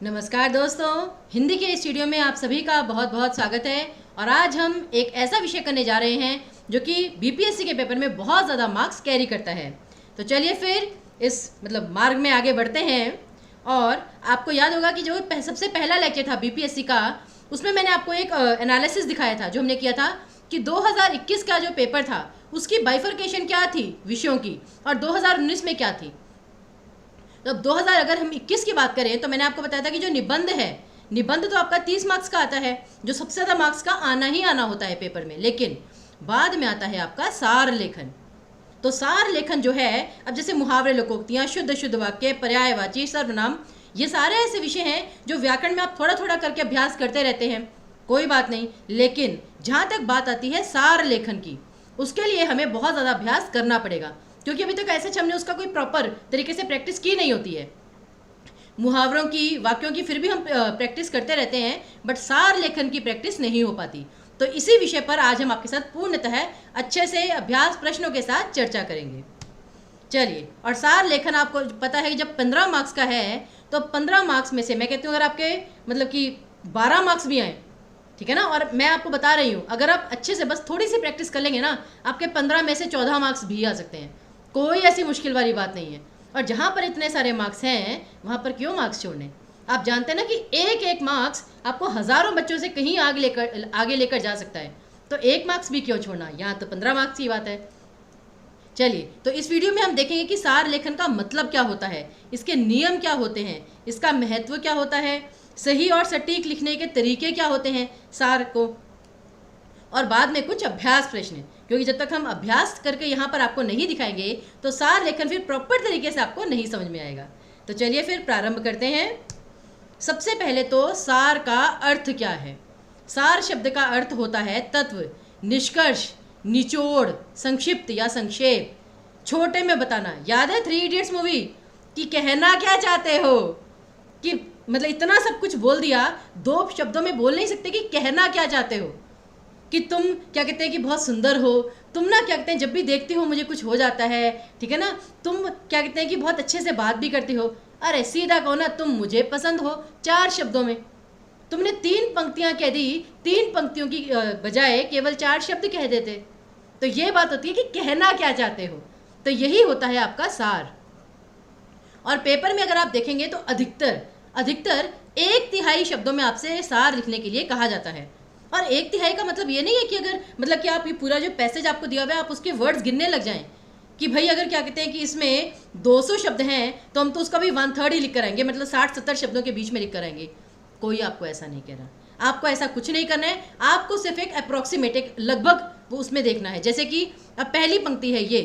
नमस्कार दोस्तों, हिंदी के इस वीडियो में आप सभी का बहुत बहुत स्वागत है। और आज हम एक ऐसा विषय करने जा रहे हैं जो कि बीपीएससी के पेपर में बहुत ज़्यादा मार्क्स कैरी करता है। तो चलिए फिर इस मार्ग में आगे बढ़ते हैं। और आपको याद होगा कि जो सबसे पहला लेक्चर था बीपीएससी का, उसमें मैंने आपको एक एनालिसिस दिखाया था जो हमने किया था कि 2021 का जो पेपर था उसकी बाइफर्केशन क्या थी विषयों की और 2019 में क्या थी। तो अब 2000 अगर हम 21 की बात करें तो मैंने आपको बताया था कि जो निबंध है, निबंध तो आपका 30 मार्क्स का आता है, जो सबसे ज़्यादा मार्क्स का आना ही आना होता है पेपर में। लेकिन बाद में आता है आपका सार लेखन। तो सार लेखन जो है, अब जैसे मुहावरे, लोकोक्तियाँ, शुद्ध शुद्ध वाक्य, पर्यायवाची, सर्वनाम, ये सारे ऐसे विषय हैं जो व्याकरण में आप थोड़ा थोड़ा करके अभ्यास करते रहते हैं, कोई बात नहीं। लेकिन जहाँ तक बात आती है सार लेखन की, उसके लिए हमें बहुत ज़्यादा अभ्यास करना पड़ेगा, क्योंकि अभी तक ऐसे हमने उसका कोई प्रॉपर तरीके से प्रैक्टिस की नहीं होती है। मुहावरों की, वाक्यों की फिर भी हम प्रैक्टिस करते रहते हैं, बट सार लेखन की प्रैक्टिस नहीं हो पाती। तो इसी विषय पर आज हम आपके साथ पूर्णतः अच्छे से अभ्यास प्रश्नों के साथ चर्चा करेंगे। चलिए, और सार लेखन आपको पता है कि जब 15 मार्क्स का है तो 15 मार्क्स में से मैं कहती हूँ अगर आपके कि 12 मार्क्स भी आए, ठीक है ना, और मैं आपको बता रही हूँ अगर आप अच्छे से बस थोड़ी सी प्रैक्टिस कर लेंगे ना, आपके 15 में से 14 मार्क्स भी आ सकते हैं। कोई ऐसी मुश्किल वाली बात नहीं है। और जहाँ पर इतने सारे मार्क्स हैं वहाँ पर क्यों मार्क्स छोड़ने। आप जानते हैं ना कि एक एक मार्क्स आपको हज़ारों बच्चों से कहीं आगे लेकर जा सकता है, तो एक मार्क्स भी क्यों छोड़ना। यहाँ तो 15 मार्क्स की बात है। चलिए, तो इस वीडियो में हम देखेंगे कि सार लेखन का मतलब क्या होता है, इसके नियम क्या होते हैं, इसका महत्व क्या होता है, सही और सटीक लिखने के तरीके क्या होते हैं सार को, और बाद में कुछ अभ्यास प्रश्न, क्योंकि जब तक हम अभ्यास करके यहाँ पर आपको नहीं दिखाएंगे तो सार लेखन फिर प्रॉपर तरीके से आपको नहीं समझ में आएगा। तो चलिए फिर प्रारंभ करते हैं। सबसे पहले तो सार का अर्थ क्या है। सार शब्द का अर्थ होता है तत्व, निष्कर्ष, निचोड़, संक्षिप्त या संक्षेप, छोटे में बताना। याद है 3 इडियट्स मूवी कि कहना क्या चाहते हो, कि इतना सब कुछ बोल दिया, 2 शब्दों में बोल नहीं सकते कि कहना क्या चाहते हो। कि तुम क्या कहते हैं कि बहुत सुंदर हो, तुम ना क्या कहते हैं जब भी देखती हो मुझे कुछ हो जाता है, ठीक है ना, तुम क्या कहते हैं कि बहुत अच्छे से बात भी करती हो। अरे सीधा कहो ना, तुम मुझे पसंद हो। 4 शब्दों में तुमने 3 पंक्तियां कह दी, 3 पंक्तियों की बजाय केवल 4 शब्द कह देते। तो ये बात होती है कि कहना क्या चाहते हो। तो यही होता है आपका सार। और पेपर में अगर आप देखेंगे तो अधिकतर 1/3 शब्दों में आपसे सार लिखने के लिए कहा जाता है। और 1/3 का मतलब ये नहीं है कि अगर कि आप ये पूरा जो पैसेज आपको दिया हुआ है आप उसके वर्ड्स गिनने लग जाएं कि भाई अगर क्या कहते हैं कि इसमें 200 शब्द हैं तो हम तो उसका भी 1/3 ही लिख कर आएंगे, 60-70 शब्दों के बीच में लिख कर आएंगे। कोई आपको ऐसा नहीं कह रहा, आपको ऐसा कुछ नहीं करना है। आपको सिर्फ एक अप्रोक्सीमेट, एक लगभग वो उसमें देखना है। जैसे कि अब पहली पंक्ति है, ये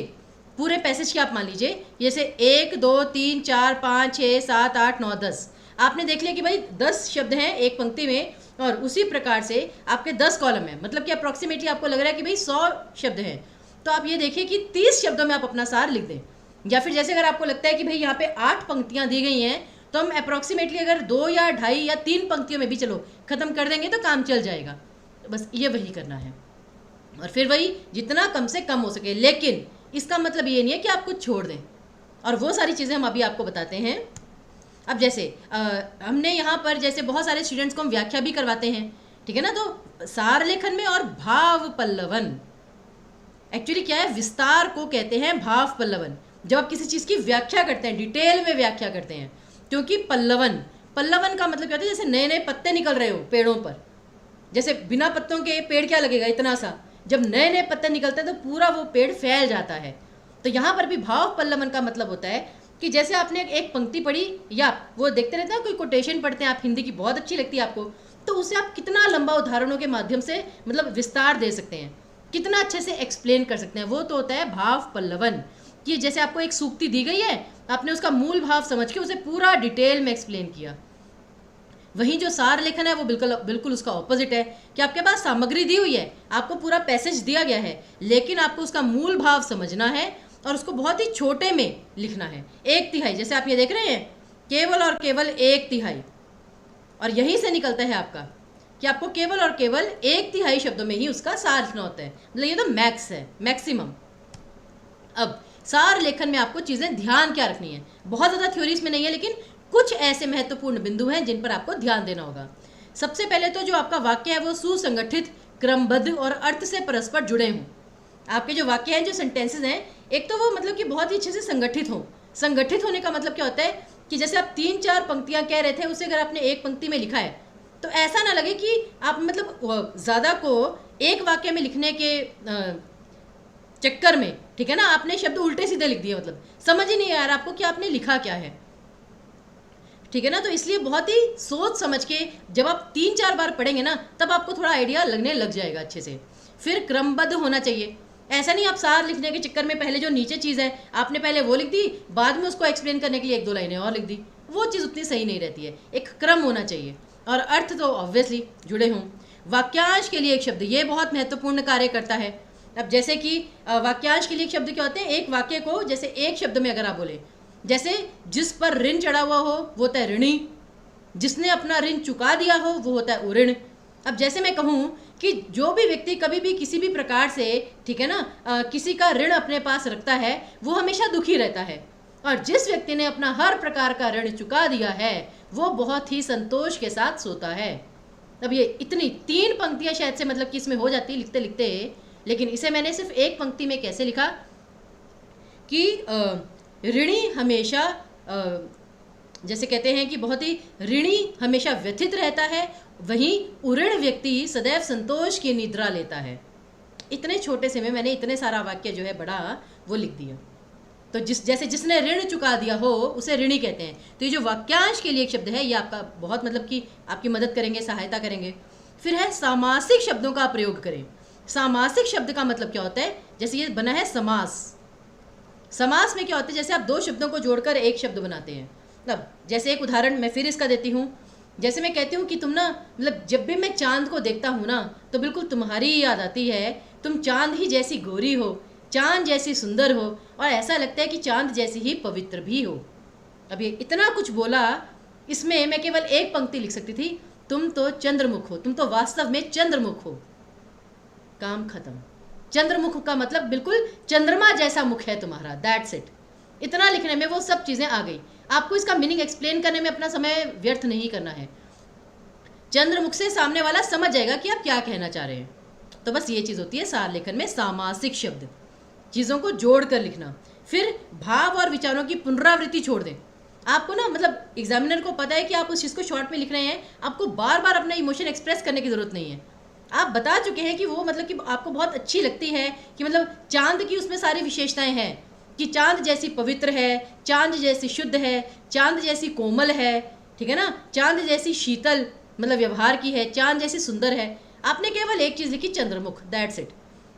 पूरे पैसेज की आप मान लीजिए, जैसे 1 2 3 4 5 6 7 8 9 10, आपने देख लिया कि भाई 10 शब्द हैं एक पंक्ति में, और उसी प्रकार से आपके 10 कॉलम है, कि अप्रॉक्सीमेटली आपको लग रहा है कि भाई 100 शब्द हैं, तो आप ये देखिए कि 30 शब्दों में आप अपना सार लिख दें। या फिर जैसे अगर आपको लगता है कि भाई यहाँ पे 8 पंक्तियाँ दी गई हैं, तो हम अप्रॉक्सीमेटली अगर 2 या 2.5 या 3 पंक्तियों में भी चलो ख़त्म कर देंगे तो काम चल जाएगा। तो बस ये वही करना है, और फिर वही जितना कम से कम हो सके। लेकिन इसका मतलब ये नहीं है कि आप कुछ छोड़ दें, और वो सारी चीज़ें हम अभी आपको बताते हैं। अब जैसे हमने यहाँ पर जैसे बहुत सारे स्टूडेंट्स को हम व्याख्या भी करवाते हैं, ठीक है ना। तो सार लेखन में और भाव पल्लवन, एक्चुअली क्या है, विस्तार को कहते हैं भाव पल्लवन। जब आप किसी चीज़ की व्याख्या करते हैं, डिटेल में व्याख्या करते हैं, क्योंकि पल्लवन का मतलब क्या होता है, जैसे नए नए पत्ते निकल रहे हो पेड़ों पर। जैसे बिना पत्तों के पेड़ क्या लगेगा, इतना सा। जब नए नए पत्ते निकलते हैं तो पूरा वो पेड़ फैल जाता है। तो यहाँ पर भी भाव पल्लवन का मतलब होता है कि जैसे आपने एक पंक्ति पढ़ी, या वो देखते रहते हैं कोई कोटेशन पढ़ते हैं आप, हिंदी की बहुत अच्छी लगती है आपको, तो उसे आप कितना लंबा उदाहरणों के माध्यम से विस्तार दे सकते हैं, कितना अच्छे से एक्सप्लेन कर सकते हैं, वो तो होता है भाव पल्लवन। कि जैसे आपको एक सूक्ति दी गई है, आपने उसका मूल भाव समझ के उसे पूरा डिटेल में एक्सप्लेन किया। वहीं जो सार लेखन है वो बिल्कुल उसका ऑपोजिट है, कि आपके पास सामग्री दी हुई है, आपको पूरा पैसेज दिया गया है, लेकिन आपको उसका मूल भाव समझना है और उसको बहुत ही छोटे में लिखना है। 1/3, जैसे आप ये देख रहे हैं, केवल और केवल 1/3, और यहीं से निकलता है आपका कि आपको केवल और केवल 1/3 शब्दों में ही उसका सार लिखना होता है। ये तो मैक्स है, मैक्सिमम। अब सार लेखन में आपको चीज़ें ध्यान क्या रखनी है, बहुत ज़्यादा थ्योरीज में नहीं है, लेकिन कुछ ऐसे महत्वपूर्ण बिंदु हैं जिन पर आपको ध्यान देना होगा। सबसे पहले तो जो आपका वाक्य है वो सुसंगठित, क्रमबद्ध और अर्थ से परस्पर जुड़े हों। आपके जो वाक्य हैं, जो सेंटेंसेस हैं, एक तो वो मतलब कि बहुत ही अच्छे से संगठित हों। संगठित होने का मतलब क्या होता है कि जैसे आप 3-4 पंक्तियां कह रहे थे, उसे अगर आपने एक पंक्ति में लिखा है तो ऐसा ना लगे कि आप मतलब ज़्यादा को एक वाक्य में लिखने के चक्कर में, ठीक है ना, आपने शब्द उल्टे सीधे लिख दिए, मतलब समझ ही नहीं आ रहा आपको कि आपने लिखा क्या है, ठीक है ना। तो इसलिए बहुत ही सोच समझ के जब आप 3-4 बार पढ़ेंगे ना, तब आपको थोड़ा आइडिया लगने लग जाएगा अच्छे से। फिर क्रमबद्ध होना चाहिए। ऐसा नहीं आप सार लिखने के चक्कर में पहले जो नीचे चीज़ है आपने पहले वो लिख दी, बाद में उसको एक्सप्लेन करने के लिए 1-2 लाइनें और लिख दी, वो चीज़ उतनी सही नहीं रहती है। एक क्रम होना चाहिए और अर्थ तो ऑब्वियसली जुड़े हों। वाक्यांश के लिए एक शब्द, ये बहुत महत्वपूर्ण कार्य करता है। अब जैसे कि वाक्यांश के लिए एक शब्द क्या होते हैं, एक वाक्य को जैसे एक शब्द में अगर आप बोले, जैसे जिस पर ऋण चढ़ा हुआ हो वो होता है ऋणी, जिसने अपना ऋण चुका दिया हो वो होता है उऋण। अब जैसे मैं कहूँ कि जो भी व्यक्ति कभी भी किसी भी प्रकार से, ठीक है ना, किसी का ऋण अपने पास रखता है वो हमेशा दुखी रहता है, और जिस व्यक्ति ने अपना हर प्रकार का ऋण चुका दिया है वो बहुत ही संतोष के साथ सोता है। अब ये इतनी 3 पंक्तियां शायद से मतलब कि इसमें हो जाती लिखते लिखते, लेकिन इसे मैंने सिर्फ एक पंक्ति में कैसे लिखा कि ऋणी हमेशा, जैसे कहते हैं कि बहुत ही ऋणी हमेशा व्यथित रहता है, वहीं उऋण व्यक्ति सदैव संतोष की निद्रा लेता है। इतने छोटे से में मैंने इतने सारा वाक्य जो है बड़ा वो लिख दिया। तो जैसे जिसने ऋण चुका दिया हो उसे ऋणी कहते हैं। तो ये जो वाक्यांश के लिए एक शब्द है ये आपका बहुत मतलब कि आपकी मदद करेंगे, सहायता करेंगे। फिर है सामासिक शब्दों का प्रयोग करें। सामासिक शब्द का मतलब क्या होता है, जैसे ये बना है समास। समास में क्या होता है, जैसे आप 2 शब्दों को जोड़कर एक शब्द बनाते हैं। अब जैसे एक उदाहरण मैं फिर इसका देती हूँ। जैसे मैं कहती हूँ कि तुम ना, मतलब जब भी मैं चांद को देखता हूँ ना तो बिल्कुल तुम्हारी ही याद आती है। तुम चांद ही जैसी गोरी हो, चांद जैसी सुंदर हो, और ऐसा लगता है कि चांद जैसी ही पवित्र भी हो। अब ये इतना कुछ बोला, इसमें मैं केवल एक पंक्ति लिख सकती थी, तुम तो चंद्रमुख हो, तुम तो वास्तव में चंद्रमुख हो। काम खत्म। चंद्रमुख का मतलब बिल्कुल चंद्रमा जैसा मुख है तुम्हारा, दैट्स इट। इतना लिखने में वो सब चीज़ें आ गई। आपको इसका मीनिंग एक्सप्लेन करने में अपना समय व्यर्थ नहीं करना है। चंद्रमुख से सामने वाला समझ जाएगा कि आप क्या कहना चाह रहे हैं। तो बस ये चीज़ होती है सार लेखन में, सामासिक शब्द, चीज़ों को जोड़ कर लिखना। फिर भाव और विचारों की पुनरावृत्ति छोड़ दें। आपको ना मतलब एग्जामिनर को पता है कि आप उस चीज़ को शॉर्ट में लिख रहे हैं, आपको बार बार अपना इमोशन एक्सप्रेस करने की ज़रूरत नहीं है। आप बता चुके हैं कि वो मतलब कि आपको बहुत अच्छी लगती है, कि मतलब चांद की उसमें सारी विशेषताएं हैं, कि चांद जैसी पवित्र है, चांद जैसी शुद्ध है, चांद जैसी कोमल है, ठीक है ना, चांद जैसी शीतल मतलब व्यवहार की है, चांद जैसी सुंदर है। आपने केवल एक चीज़ लिखी, चंद्रमुख, दैट्स इट।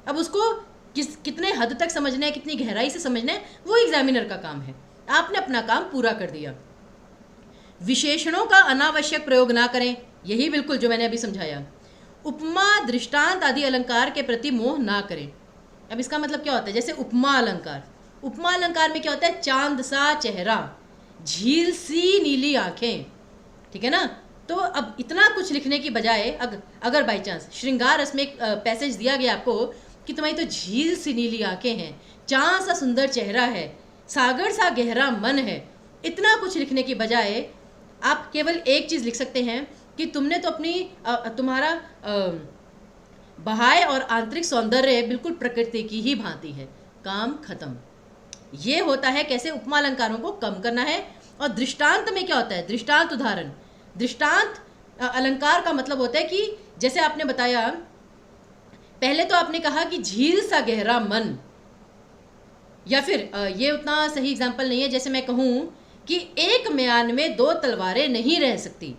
अब उसको कितने हद तक समझना है, कितनी गहराई से समझना है, वो एग्जामिनर का काम है। आपने अपना काम पूरा कर दिया। विशेषणों का अनावश्यक प्रयोग ना करें, यही बिल्कुल जो मैंने अभी समझाया। उपमा, दृष्टांत आदि अलंकार के प्रति मोह ना करें। अब इसका मतलब क्या होता है, जैसे उपमा अलंकार, उपमा अलंकार में क्या होता है, चांद सा चेहरा, झील सी नीली आंखें, ठीक है ना। तो अब इतना कुछ लिखने की बजाय अगर बाई चांस श्रृंगार रस में एक पैसेज दिया गया आपको कि तुम्हारी तो झील सी नीली आंखें हैं, चांद सा सुंदर चेहरा है, सागर सा गहरा मन है, इतना कुछ लिखने की बजाय आप केवल एक चीज़ लिख सकते हैं कि तुमने तो अपनी तुम्हारा बाह्य और आंतरिक सौंदर्य बिल्कुल प्रकृति की ही भांति है। काम खत्म। ये होता है कैसे उपमा अलंकारों को कम करना है। और दृष्टांत में क्या होता है, दृष्टांत उदाहरण। दृष्टांत अलंकार का मतलब होता है कि जैसे आपने बताया, पहले तो आपने कहा कि झील सा गहरा मन, या फिर ये उतना सही एग्जाम्पल नहीं है, जैसे मैं कहूँ कि एक म्यान में 2 तलवारें नहीं रह सकती,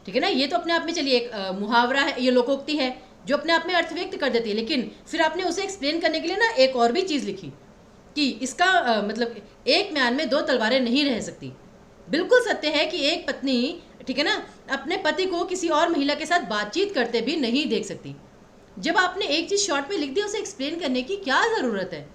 ठीक है ना। ये तो अपने आप में चलिए एक मुहावरा है, ये लोकोक्ति है जो अपने आप में अर्थ व्यक्त कर देती है, लेकिन फिर आपने उसे एक्सप्लेन करने के लिए ना एक और भी चीज़ लिखी कि इसका मतलब एक म्यान में 2 तलवारें नहीं रह सकती। बिल्कुल सत्य है कि एक पत्नी, ठीक है ना, अपने पति को किसी और महिला के साथ बातचीत करते भी नहीं देख सकती। जब आपने एक चीज़ शॉर्ट में लिख दी, उसे एक्सप्लेन करने की क्या ज़रूरत है।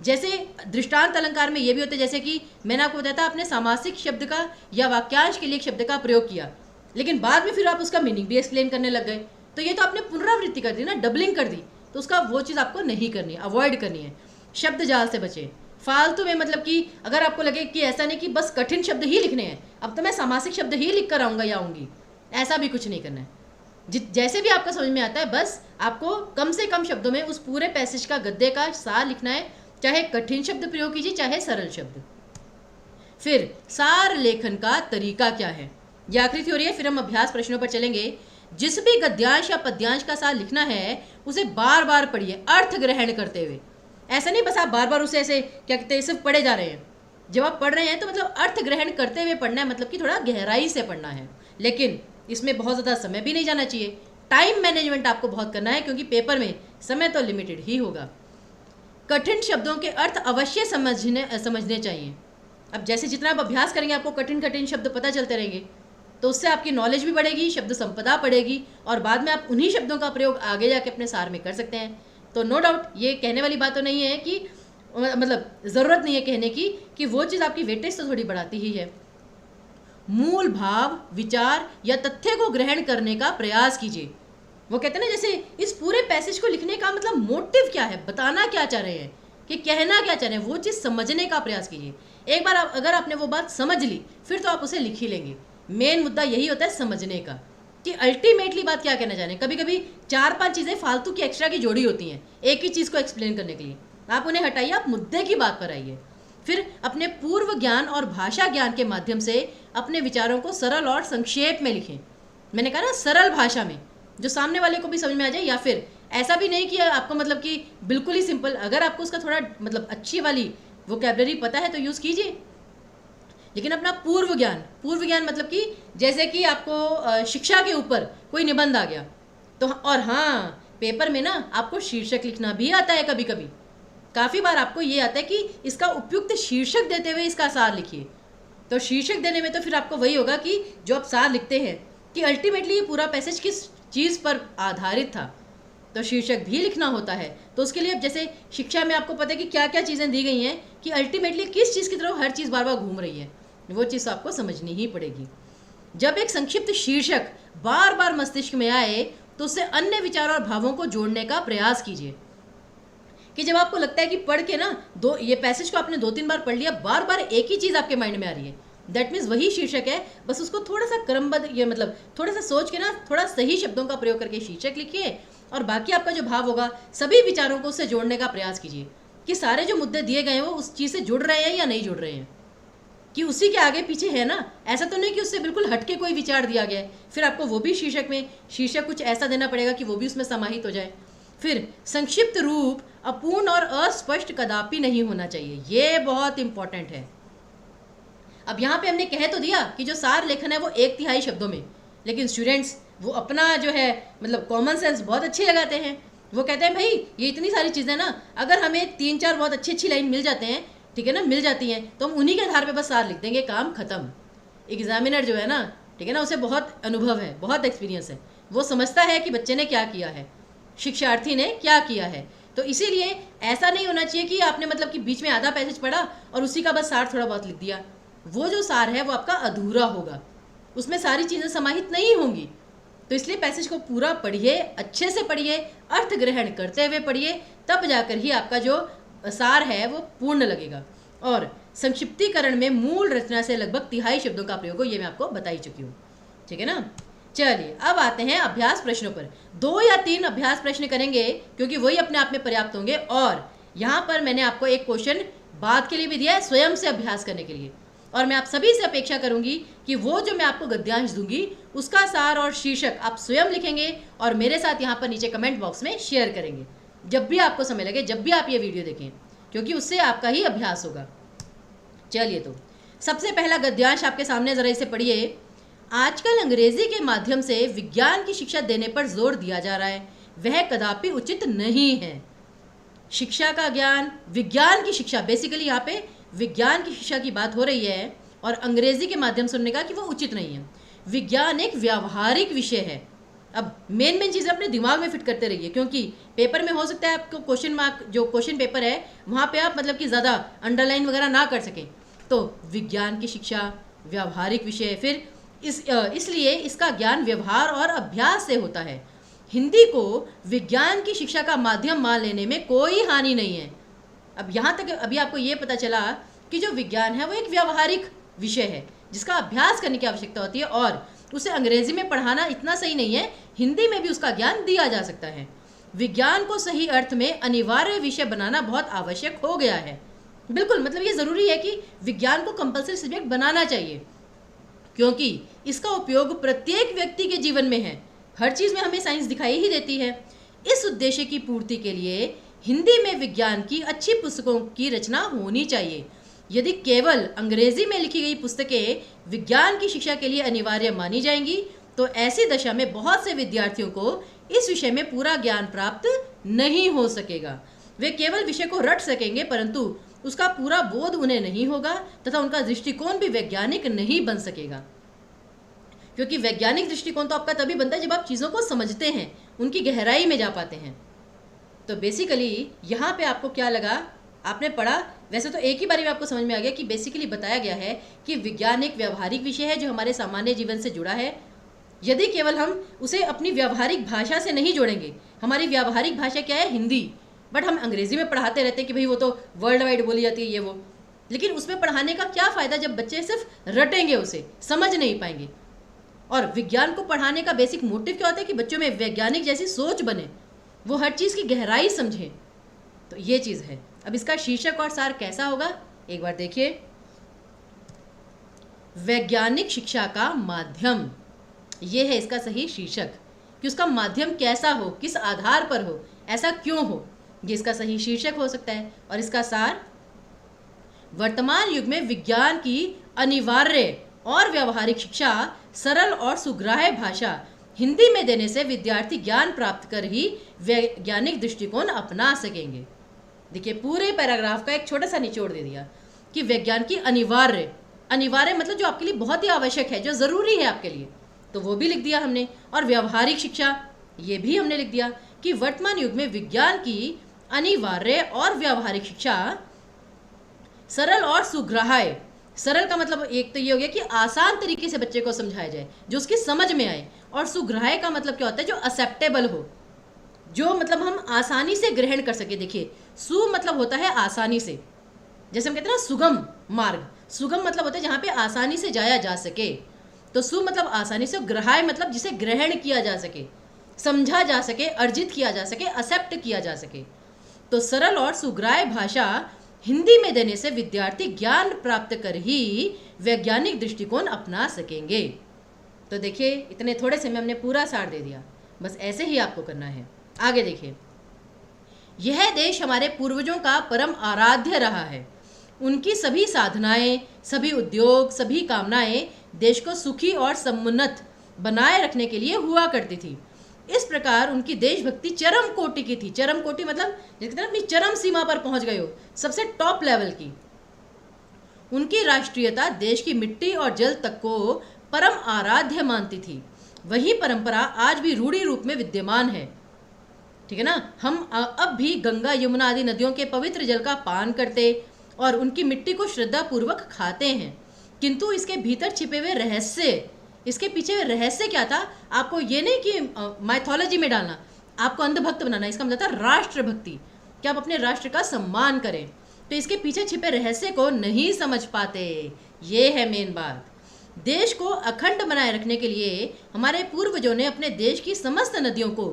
जैसे दृष्टांत अलंकार में ये भी होता है, जैसे कि मैंने आपको बताया था, आपने सामासिक शब्द का या वाक्यांश के लिए एक शब्द का प्रयोग किया, लेकिन बाद में फिर आप उसका मीनिंग भी एक्सप्लेन करने लग गए, तो ये तो आपने पुनरावृत्ति कर दी ना, डबलिंग कर दी। तो उसका वो चीज़ आपको नहीं करनी है, अवॉइड करनी है। शब्द जाल से बचें। फालतू में मतलब कि अगर आपको लगे कि ऐसा नहीं कि बस कठिन शब्द ही लिखने हैं, अब तो मैं समासिक शब्द ही लिख कर आऊँगा या आऊँगी, ऐसा भी कुछ नहीं करना है। जैसे भी आपका समझ में आता है, बस आपको कम से कम शब्दों में उस पूरे पैसेज का गद्य का सार लिखना है, चाहे कठिन शब्द प्रयोग कीजिए चाहे सरल शब्द। फिर सार लेखन का तरीका क्या है, ये आखिरी थ्योरी है। फिर हम अभ्यास प्रश्नों पर चलेंगे। जिस भी गद्यांश या पद्यांश का सार लिखना है उसे बार बार पढ़िए अर्थ ग्रहण करते हुए। ऐसा नहीं बस आप बार बार उसे ऐसे क्या कहते हैं सिर्फ पढ़े जा रहे हैं। जब आप पढ़ रहे हैं तो मतलब अर्थ ग्रहण करते हुए पढ़ना है, मतलब कि थोड़ा गहराई से पढ़ना है, लेकिन इसमें बहुत ज़्यादा समय भी नहीं जाना चाहिए। टाइम मैनेजमेंट आपको बहुत करना है, क्योंकि पेपर में समय तो लिमिटेड ही होगा। कठिन शब्दों के अर्थ अवश्य समझने चाहिए। अब जैसे जितना आप अभ्यास करेंगे आपको कठिन शब्द पता चलते रहेंगे, तो उससे आपकी नॉलेज भी बढ़ेगी, शब्द संपदा बढ़ेगी, और बाद में आप उन्हीं शब्दों का प्रयोग आगे जाके अपने सार में कर सकते हैं। तो नो डाउट ये कहने वाली बात तो नहीं है कि मतलब ज़रूरत नहीं है कहने की कि वो चीज़ आपकी वेटेज तो थोड़ी बढ़ाती ही है। मूल भाव, विचार या तथ्य को ग्रहण करने का प्रयास कीजिए। वो कहते हैं ना, जैसे इस पूरे पैसेज को लिखने का मतलब मोटिव क्या है, बताना क्या चाह रहे हैं, कि कहना क्या चाह रहे हैं, वो चीज़ समझने का प्रयास कीजिए। एक बार अगर आपने वो बात समझ ली फिर तो आप उसे लिख ही लेंगे। मेन मुद्दा यही होता है समझने का, कि अल्टीमेटली बात क्या कहना चाह रहे हैं। कभी कभी 4-5 चीज़ें फालतू की एक्स्ट्रा की जोड़ी होती हैं एक ही चीज़ को एक्सप्लेन करने के लिए। आप उन्हें हटाइए, आप मुद्दे की बात पर आइए। फिर अपने पूर्व ज्ञान और भाषा ज्ञान के माध्यम से अपने विचारों को सरल और संक्षेप में लिखें। मैंने कहा ना, सरल भाषा में, जो सामने वाले को भी समझ में आ जाए, या फिर ऐसा भी नहीं कि आपको मतलब कि बिल्कुल ही सिंपल। अगर आपको उसका थोड़ा मतलब अच्छी वाली वोकैबलरी पता है तो यूज़ कीजिए, लेकिन अपना पूर्व ज्ञान मतलब कि जैसे कि आपको शिक्षा के ऊपर कोई निबंध आ गया तो, और हाँ पेपर में ना आपको शीर्षक लिखना भी आता है। कभी कभी काफ़ी बार आपको ये आता है कि इसका उपयुक्त शीर्षक देते हुए इसका सार लिखिए। तो शीर्षक देने में तो फिर आपको वही होगा कि जो आप सार लिखते हैं कि अल्टीमेटली ये पूरा पैसेज किस चीज़ पर आधारित था, तो शीर्षक भी लिखना होता है। तो उसके लिए अब जैसे शिक्षा में आपको पता है कि क्या क्या चीज़ें दी गई हैं कि अल्टीमेटली किस चीज़ की तरफ हर चीज़ बार बार घूम रही है, वो चीज़ आपको समझनी ही पड़ेगी। जब एक संक्षिप्त शीर्षक बार बार मस्तिष्क में आए तो उससे अन्य विचारों और भावों को जोड़ने का प्रयास कीजिए। कि जब आपको लगता है कि पढ़ के ना ये पैसेज को आपने 2-3 बार पढ़ लिया, बार बार एक ही चीज़ आपके माइंड में आ रही है, दैट मीन्स वही शीर्षक है, बस उसको थोड़ा सा क्रमबद्ध, ये मतलब थोड़ा सा सोच के ना थोड़ा सही शब्दों का प्रयोग करके शीर्षक लिखिए, और बाकी आपका जो भाव होगा सभी विचारों को उससे जोड़ने का प्रयास कीजिए कि सारे जो मुद्दे दिए गए हैं वो उस चीज़ से जुड़ रहे हैं या नहीं जुड़ रहे हैं, कि उसी के आगे पीछे है ना। ऐसा तो नहीं कि उससे बिल्कुल हटके कोई विचार दिया गया है, फिर आपको वो भी शीर्षक कुछ ऐसा देना पड़ेगा कि वो भी उसमें समाहित हो जाए। फिर संक्षिप्त रूप अपूर्ण और अस्पष्ट कदापि नहीं होना चाहिए, ये बहुत इंपॉर्टेंट है। अब यहाँ पे हमने कह तो दिया कि जो सार लेखन है वो 1/3 शब्दों में, लेकिन स्टूडेंट्स वो अपना जो है मतलब कॉमन सेंस बहुत अच्छे लगाते हैं। वो कहते हैं भाई ये इतनी सारी चीज़ें ना, अगर हमें 3-4 बहुत अच्छी लाइन मिल जाते हैं, ठीक है ना, मिल जाती हैं, तो हम उन्हीं के आधार पे बस सार लिख देंगे, काम खत्म। एग्जामिनर जो है ना, ठीक है ना, उसे बहुत अनुभव है, बहुत एक्सपीरियंस है, वो समझता है कि बच्चे ने क्या किया है, शिक्षार्थी ने क्या किया है। तो इसीलिए ऐसा नहीं होना चाहिए कि आपने मतलब कि बीच में आधा पैसेज पढ़ा और उसी का बस सार थोड़ा बहुत लिख दिया। वो जो सार है वो आपका अधूरा होगा, उसमें सारी चीज़ें समाहित नहीं होंगी। तो इसलिए पैसेज को पूरा पढ़िए, अच्छे से पढ़िए, अर्थ ग्रहण करते हुए पढ़िए, तब जाकर ही आपका जो सार है वो पूर्ण लगेगा। और संक्षिप्तीकरण में मूल रचना से लगभग 3/4 शब्दों का प्रयोग हो, ये मैं आपको बता ही चुकी हूँ, ठीक है ना। चलिए अब आते हैं अभ्यास प्रश्नों पर। 2 या 3 अभ्यास प्रश्न करेंगे क्योंकि वही अपने आप में पर्याप्त होंगे, और यहाँ पर मैंने आपको एक क्वेश्चन बाद के लिए भी दिया है स्वयं से अभ्यास करने के लिए, और मैं आप सभी से अपेक्षा करूंगी कि वो जो मैं आपको गद्यांश दूंगी उसका सार और शीर्षक आप स्वयं लिखेंगे और मेरे साथ यहाँ पर नीचे कमेंट बॉक्स में शेयर करेंगे जब भी आपको समय लगे, जब भी आप ये वीडियो देखें, क्योंकि उससे आपका ही अभ्यास होगा। चलिए तो सबसे पहला गद्यांश आपके सामने ज़रा इसे पढ़िए। आजकल अंग्रेजी के माध्यम से विज्ञान की शिक्षा देने पर जोर दिया जा रहा है, वह कदापि उचित नहीं है। शिक्षा का ज्ञान, विज्ञान की शिक्षा, बेसिकली यहाँ पे विज्ञान की शिक्षा की बात हो रही है, और अंग्रेजी के माध्यम से उन्होंने कहा कि वो उचित नहीं है। विज्ञान एक व्यावहारिक विषय है। अब मेन चीज़ें अपने दिमाग में फिट करते रहिए, क्योंकि पेपर में हो सकता है आपको क्वेश्चन मार्क, जो क्वेश्चन पेपर है वहाँ पे आप मतलब कि ज़्यादा अंडरलाइन वगैरह ना कर सकें। तो विज्ञान की शिक्षा व्यावहारिक विषय है, फिर इसलिए इसका ज्ञान व्यवहार और अभ्यास से होता है। हिंदी को विज्ञान की शिक्षा का माध्यम मान लेने में कोई हानि नहीं है। अब यहाँ तक अभी आपको ये पता चला कि जो विज्ञान है वो एक व्यावहारिक विषय है जिसका अभ्यास करने की आवश्यकता होती है, और उसे अंग्रेजी में पढ़ाना इतना सही नहीं है, हिंदी में भी उसका ज्ञान दिया जा सकता है। विज्ञान को सही अर्थ में अनिवार्य विषय बनाना बहुत आवश्यक हो गया है। बिल्कुल, मतलब ये ज़रूरी है कि विज्ञान को कंपलसरी सब्जेक्ट बनाना चाहिए, क्योंकि इसका उपयोग प्रत्येक व्यक्ति के जीवन में है। हर चीज़ में हमें साइंस दिखाई ही देती है। इस उद्देश्य की पूर्ति के लिए हिंदी में विज्ञान की अच्छी पुस्तकों की रचना होनी चाहिए। यदि केवल अंग्रेजी में लिखी गई पुस्तकें विज्ञान की शिक्षा के लिए अनिवार्य मानी जाएंगी तो ऐसी दशा में बहुत से विद्यार्थियों को इस विषय में पूरा ज्ञान प्राप्त नहीं हो सकेगा। वे केवल विषय को रट सकेंगे परंतु उसका पूरा बोध उन्हें नहीं होगा तथा उनका दृष्टिकोण भी वैज्ञानिक नहीं बन सकेगा। क्योंकि वैज्ञानिक दृष्टिकोण तो आपका तभी बनता है जब आप चीज़ों को समझते हैं, उनकी गहराई में जा पाते हैं। तो बेसिकली यहाँ पे आपको क्या लगा, आपने पढ़ा, वैसे तो एक ही बारी में आपको समझ में आ गया कि बेसिकली बताया गया है कि विज्ञान एक व्यावहारिक विषय है जो हमारे सामान्य जीवन से जुड़ा है। यदि केवल हम उसे अपनी व्यावहारिक भाषा से नहीं जोड़ेंगे, हमारी व्यावहारिक भाषा क्या है, हिंदी, बट हम अंग्रेजी में पढ़ाते रहते हैं कि भाई वो तो वर्ल्ड वाइड बोली जाती है ये वो, लेकिन उसमें पढ़ाने का क्या फ़ायदा जब बच्चे सिर्फ रटेंगे, उसे समझ नहीं पाएंगे। और विज्ञान को पढ़ाने का बेसिक मोटिव क्या होता है कि बच्चों में वैज्ञानिक जैसी सोच बने, वो हर चीज़ की गहराई समझें। तो ये चीज़ है। अब इसका शीर्षक और सार कैसा होगा एक बार देखिए। वैज्ञानिक शिक्षा का माध्यम, ये है इसका सही शीर्षक, कि उसका माध्यम कैसा हो, किस आधार पर हो, ऐसा क्यों हो, ये इसका सही शीर्षक हो सकता है। और इसका सार, वर्तमान युग में विज्ञान की अनिवार्य और व्यावहारिक शिक्षा सरल और सुग्राह्य भाषा हिंदी में देने से विद्यार्थी ज्ञान प्राप्त कर ही वैज्ञानिक दृष्टिकोण अपना सकेंगे। देखिए, पूरे पैराग्राफ का एक छोटा सा निचोड़ दे दिया कि विज्ञान की अनिवार्य मतलब जो आपके लिए बहुत ही आवश्यक है, जो ज़रूरी है आपके लिए, तो वो भी लिख दिया हमने। और व्यावहारिक शिक्षा, ये भी हमने लिख दिया कि वर्तमान युग में विज्ञान की अनिवार्य और व्यावहारिक शिक्षा सरल और सुग्राह्य, सरल का मतलब एक तो ये हो गया कि आसान तरीके से बच्चे को समझाया जाए, जो उसकी समझ में आए, और सुग्राह्य का मतलब क्या होता है, जो एक्सेप्टेबल हो, जो मतलब हम आसानी से ग्रहण कर सके। देखिए, सु मतलब होता है आसानी से, जैसे हम कहते हैं ना सुगम मार्ग, सुगम मतलब होता है जहाँ पे आसानी से जाया जा सके, तो सु मतलब आसानी से, ग्राह्य मतलब जिसे ग्रहण किया जा सके, समझा जा सके, अर्जित किया जा सके, एक्सेप्ट किया जा सके। तो सरल और सुग्राह्य भाषा हिंदी में देने से विद्यार्थी ज्ञान प्राप्त कर ही वैज्ञानिक दृष्टिकोण अपना सकेंगे। तो देखिए, इतने थोड़े से में हमने पूरा सार दे दिया, बस ऐसे ही आपको करना है। आगे देखिए, यह देश हमारे पूर्वजों का परम आराध्य रहा है। उनकी सभी साधनाएं, सभी उद्योग, सभी कामनाएं देश को सुखी और समुन्नत बनाए रखने के लिए हुआ करती थी। इस प्रकार उनकी देशभक्ति चरम कोटि की थी। चरम कोटि मतलब जिसकी तरह अपनी चरम सीमा पर पहुंच गए हो, सबसे टॉप लेवल की। उनकी राष्ट्रीयता देश की मिट्टी और जल तक को परम आराध्य मानती थी। वही परंपरा आज भी रूढ़ी रूप में विद्यमान है। ठीक है ना, हम अब भी गंगा, यमुना आदि नदियों के पवित्र जल का पान करते और उनकी मिट्टी को श्रद्धा पूर्वक खाते हैं, किंतु इसके भीतर छिपे हुए रहस्य, इसके पीछे रहस्य क्या था, आपको ये नहीं कि माइथोलॉजी में डालना, आपको अंधभक्त बनाना। इसका मतलब था राष्ट्रभक्ति, कि आप अपने राष्ट्र का सम्मान करें। तो इसके पीछे छिपे रहस्य को नहीं समझ पाते, ये है मेन बात। देश को अखंड बनाए रखने के लिए हमारे पूर्वजों ने अपने देश की समस्त नदियों को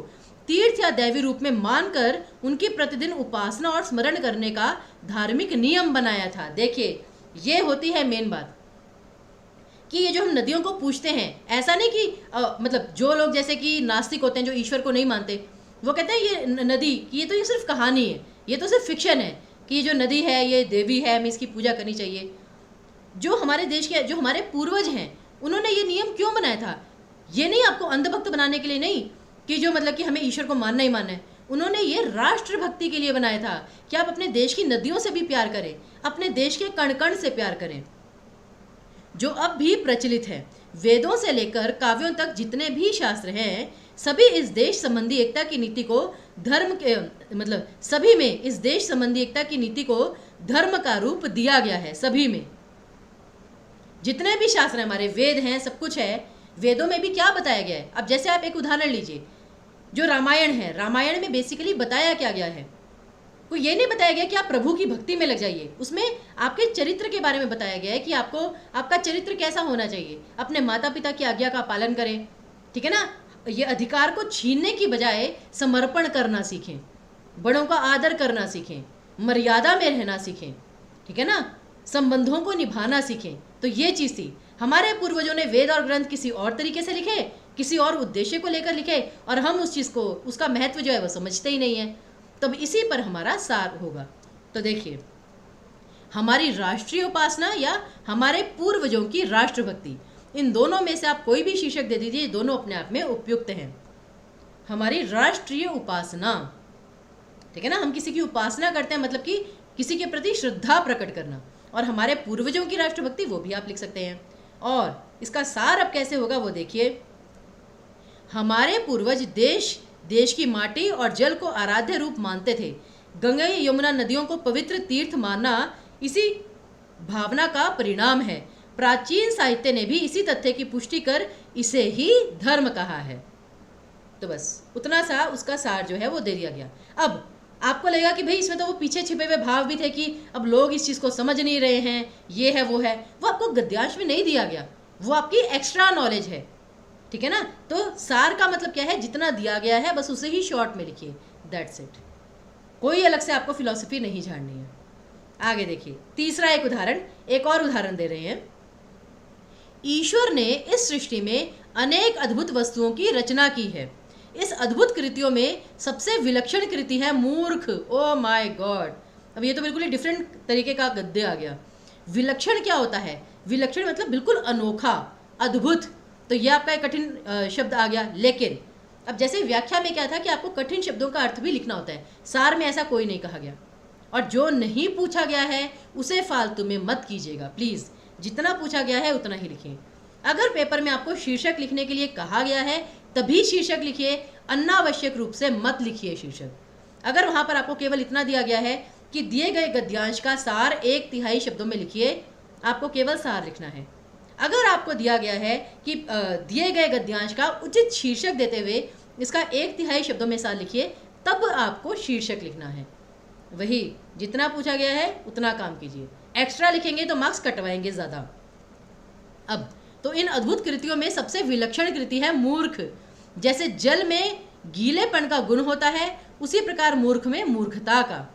तीर्थ या दैवी रूप में मानकर उनकी प्रतिदिन उपासना और स्मरण करने का धार्मिक नियम बनाया था। देखिए, ये होती है मेन बात कि ये जो हम नदियों को पूजते हैं, ऐसा नहीं कि मतलब जो लोग जैसे कि नास्तिक होते हैं, जो ईश्वर को नहीं मानते, वो कहते हैं ये नदी की ये सिर्फ कहानी है, ये तो सिर्फ फिक्शन है कि ये जो नदी है ये देवी है, हमें इसकी पूजा करनी चाहिए। जो हमारे देश के, जो हमारे पूर्वज हैं, उन्होंने ये नियम क्यों बनाया था? ये नहीं आपको अंधभक्त बनाने के लिए नहीं, कि जो मतलब कि हमें ईश्वर को मानना ही मानना है। उन्होंने ये राष्ट्रभक्ति के लिए बनाया था कि आप अपने देश की नदियों से भी प्यार करें, अपने देश के कण कण से प्यार करें, जो अब भी प्रचलित है। वेदों से लेकर काव्यों तक जितने भी शास्त्र हैं, सभी इस देश संबंधी एकता की नीति को धर्म के मतलब सभी में इस देश संबंधी एकता की नीति को धर्म का रूप दिया गया है। सभी में जितने भी शास्त्र हैं, हमारे वेद हैं, सब कुछ है। वेदों में भी क्या बताया गया है? अब जैसे आप एक उदाहरण लीजिए, जो रामायण है, रामायण में बेसिकली बताया क्या गया है कोई ये नहीं बताया गया कि आप प्रभु की भक्ति में लग जाइए। उसमें आपके चरित्र के बारे में बताया गया है कि आपको आपका चरित्र कैसा होना चाहिए, अपने माता पिता की आज्ञा का पालन करें, ठीक है ना। ये अधिकार को छीनने की बजाय समर्पण करना सीखें, बड़ों का आदर करना सीखें, मर्यादा में रहना सीखें, ठीक है ना, संबंधों को निभाना सीखें। तो ये चीज़ थी। हमारे पूर्वजों ने वेद और ग्रंथ किसी और तरीके से लिखे, किसी और उद्देश्य को लेकर लिखे, और हम उस चीज़ को, उसका महत्व जो है वो समझते ही नहीं है। तब इसी पर हमारा सार होगा। तो देखिए, हमारी राष्ट्रीय उपासना या हमारे पूर्वजों की राष्ट्रभक्ति, इन दोनों में से आप कोई भी शीर्षक दे दीजिए, दोनों अपने आप में उपयुक्त हैं। हमारी राष्ट्रीय उपासना, ठीक है ना, हम किसी की उपासना करते हैं, मतलब कि किसी के प्रति श्रद्धा प्रकट करना। और हमारे पूर्वजों की राष्ट्रभक्ति, वो भी आप लिख सकते हैं। और इसका सार अब कैसे होगा वो देखिए। हमारे पूर्वज देश की माटी और जल को आराध्य रूप मानते थे। गंगा यमुना नदियों को पवित्र तीर्थ मानना इसी भावना का परिणाम है। प्राचीन साहित्य ने भी इसी तथ्य की पुष्टि कर इसे ही धर्म कहा है। तो बस उतना सा उसका सार जो है वो दे दिया गया। अब आपको लगेगा कि भाई इसमें तो वो पीछे छिपे हुए भाव भी थे कि अब लोग इस चीज़ को समझ नहीं रहे हैं, ये है वो है। वो आपको गद्यांश में नहीं दिया गया, वो आपकी एक्स्ट्रा नॉलेज है, ठीक है ना। तो सार का मतलब क्या है, जितना दिया गया है बस उसे ही शॉर्ट में लिखिए, दैट्स इट। कोई अलग से आपको फिलॉसफी नहीं झाड़नी है। आगे देखिए, तीसरा एक और उदाहरण दे रहे हैं। ईश्वर ने इस सृष्टि में अनेक अद्भुत वस्तुओं की रचना की है। इस अद्भुत कृतियों में सबसे विलक्षण कृति है मूर्ख। ओ माय गॉड, अब ये तो बिल्कुल ही डिफरेंट तरीके का गद्य आ गया। विलक्षण क्या होता है? विलक्षण मतलब बिल्कुल अनोखा, अद्भुत। तो ये आपका एक कठिन शब्द आ गया। लेकिन अब जैसे व्याख्या में क्या था कि आपको कठिन शब्दों का अर्थ भी लिखना होता है, सार में ऐसा कोई नहीं कहा गया। और जो नहीं पूछा गया है उसे फालतू में मत कीजिएगा प्लीज़। जितना पूछा गया है उतना ही लिखिए। अगर पेपर में आपको शीर्षक लिखने के लिए कहा गया है तभी शीर्षक लिखिए, अनावश्यक रूप से मत लिखिए शीर्षक। अगर वहाँ पर आपको केवल इतना दिया गया है कि दिए गए गद्यांश का सार 1/3 शब्दों में लिखिए, आपको केवल सार लिखना है। अगर आपको दिया गया है कि दिए गए गद्यांश का उचित शीर्षक देते हुए इसका 1/3 शब्दों में सार लिखिए, तब आपको शीर्षक लिखना है। वही जितना पूछा गया है उतना काम कीजिए। एक्स्ट्रा लिखेंगे तो मार्क्स कटवाएंगे ज़्यादा। अब तो इन अद्भुत कृतियों में सबसे विलक्षण कृति है मूर्ख। जैसे जल में गीलेपन का गुण होता है, उसी प्रकार मूर्ख में मूर्खता का।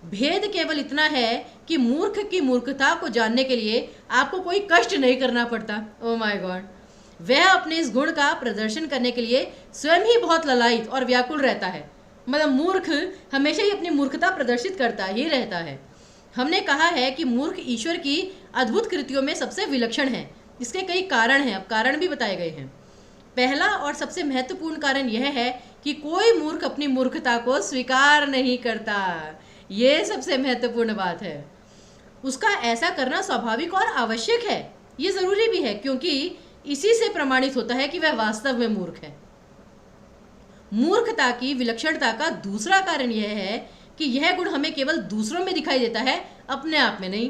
भेद केवल इतना है कि मूर्ख की मूर्खता को जानने के लिए आपको कोई कष्ट नहीं करना पड़ता। ओह माय गॉड, वह अपने इस गुण का प्रदर्शन करने के लिए स्वयं ही बहुत ललायित और व्याकुल रहता है। मतलब मूर्ख हमेशा ही अपनी मूर्खता प्रदर्शित करता ही रहता है। हमने कहा है कि मूर्ख ईश्वर की अद्भुत कृतियों में सबसे विलक्षण है। इसके कई कारण हैं, अब कारण भी बताए गए हैं। पहला और सबसे महत्वपूर्ण कारण यह है कि कोई मूर्ख अपनी मूर्खता को स्वीकार नहीं करता। ये सबसे महत्वपूर्ण बात है। उसका ऐसा करना स्वाभाविक और आवश्यक है। ये ज़रूरी भी है, क्योंकि इसी से प्रमाणित होता है कि वह वास्तव में मूर्ख है। मूर्खता की विलक्षणता का दूसरा कारण यह है कि यह गुण हमें केवल दूसरों में दिखाई देता है, अपने आप में नहीं।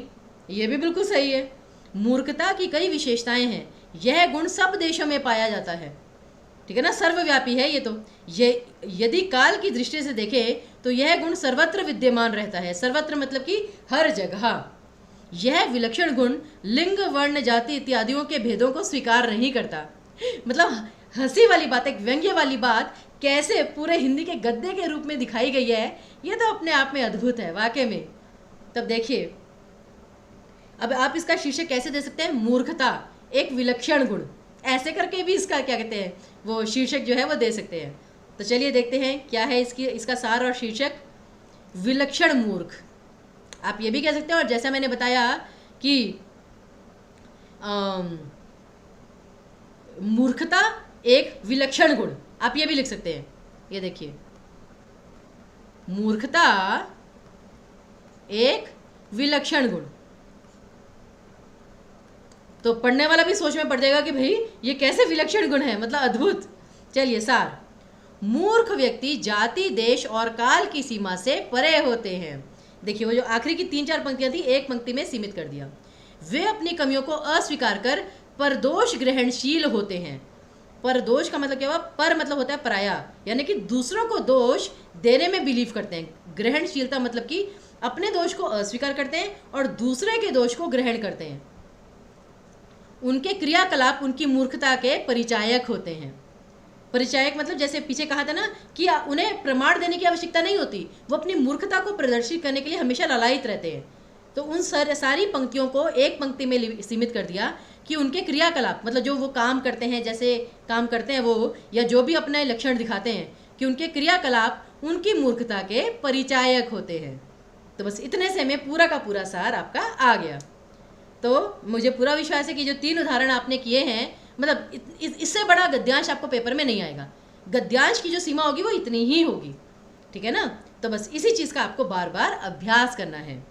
ये भी बिल्कुल सही है। मूर्खता की कई विशेषताएं हैं। यह गुण सब देशों में पाया जाता है, ठीक है ना, सर्वव्यापी है ये। तो ये यदि काल की दृष्टि से देखें तो यह गुण सर्वत्र विद्यमान रहता है। सर्वत्र मतलब कि हर जगह। यह विलक्षण गुण लिंग, वर्ण, जाति इत्यादियों के भेदों को स्वीकार नहीं करता। मतलब हंसी वाली बात, एक व्यंग्य वाली बात कैसे पूरे हिंदी के गद्य के रूप में दिखाई गई है, ये तो अपने आप में अद्भुत है वाकई में। तब देखिए, अब आप इसका शीर्षक कैसे दे सकते हैं? मूर्खता एक विलक्षण गुण, ऐसे करके भी इसका क्या कहते हैं वो शीर्षक जो है वो दे सकते हैं। तो चलिए देखते हैं क्या है इसका सार और शीर्षक। विलक्षण मूर्ख, आप ये भी कह सकते हैं। और जैसा मैंने बताया कि मूर्खता एक विलक्षण गुण, आप ये भी लिख सकते हैं। ये देखिए, मूर्खता एक विलक्षण गुण। तो पढ़ने वाला भी सोच में पड़ जाएगा कि भाई ये कैसे विलक्षण गुण है, मतलब अद्भुत। चलिए सार। मूर्ख व्यक्ति जाति, देश और काल की सीमा से परे होते हैं। देखिए, वो जो आखिरी की 3-4 पंक्तियां थी, एक पंक्ति में सीमित कर दिया। वे अपनी कमियों को अस्वीकार कर परदोष ग्रहणशील होते हैं। पर दोष का मतलब क्या हुआ, पर मतलब होता है पराया, यानी कि दूसरों को दोष देने में बिलीव करते हैं। ग्रहणशीलता मतलब कि अपने दोष को अस्वीकार करते हैं और दूसरे के दोष को ग्रहण करते हैं। उनके क्रियाकलाप उनकी मूर्खता के परिचायक होते हैं। परिचायक मतलब जैसे पीछे कहा था ना कि उन्हें प्रमाण देने की आवश्यकता नहीं होती, वो अपनी मूर्खता को प्रदर्शित करने के लिए हमेशा लालायित रहते हैं। तो उन सारी पंक्तियों को एक पंक्ति में सीमित कर दिया कि उनके क्रियाकलाप मतलब जो वो काम करते हैं, जैसे काम करते हैं वो, या जो भी अपने लक्षण दिखाते हैं, कि उनके क्रियाकलाप उनकी मूर्खता के परिचायक होते हैं। तो बस इतने से में पूरा का पूरा सार आपका आ गया। तो मुझे पूरा विश्वास है कि जो 3 उदाहरण आपने किए हैं, मतलब इससे बड़ा गद्यांश आपको पेपर में नहीं आएगा। गद्यांश की जो सीमा होगी वो इतनी ही होगी, ठीक है ना। तो बस इसी चीज़ का आपको बार बार अभ्यास करना है।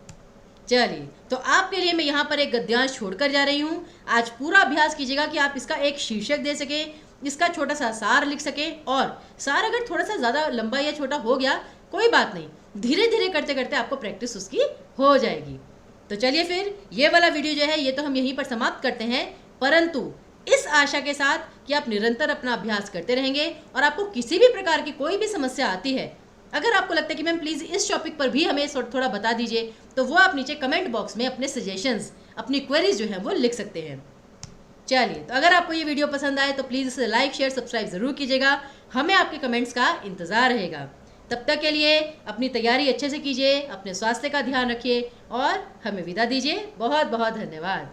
चलिए, तो आपके लिए मैं यहाँ पर एक गद्यांश छोड़कर जा रही हूँ। आज पूरा अभ्यास कीजिएगा कि आप इसका एक शीर्षक दे सके, इसका छोटा सा सार लिख सके, और सार अगर थोड़ा सा ज़्यादा लंबा या छोटा हो गया कोई बात नहीं, धीरे धीरे करते करते आपको प्रैक्टिस उसकी हो जाएगी। तो चलिए फिर ये वाला वीडियो जो है ये तो हम यहीं पर समाप्त करते हैं, परंतु इस आशा के साथ कि आप निरंतर अपना अभ्यास करते रहेंगे और आपको किसी भी प्रकार की कोई भी समस्या आती है, अगर आपको लगता है कि मैम प्लीज़ इस टॉपिक पर भी हमें थोड़ा बता दीजिए, तो वो आप नीचे कमेंट बॉक्स में अपने सजेशंस, अपनी क्वेरीज जो हैं वो लिख सकते हैं। चलिए, तो अगर आपको ये वीडियो पसंद आए तो प्लीज़ इसे लाइक शेयर सब्सक्राइब ज़रूर कीजिएगा। हमें आपके कमेंट्स का इंतज़ार रहेगा। तब तक के लिए अपनी तैयारी अच्छे से कीजिए, अपने स्वास्थ्य का ध्यान रखिए और हमें विदा दीजिए। बहुत बहुत धन्यवाद।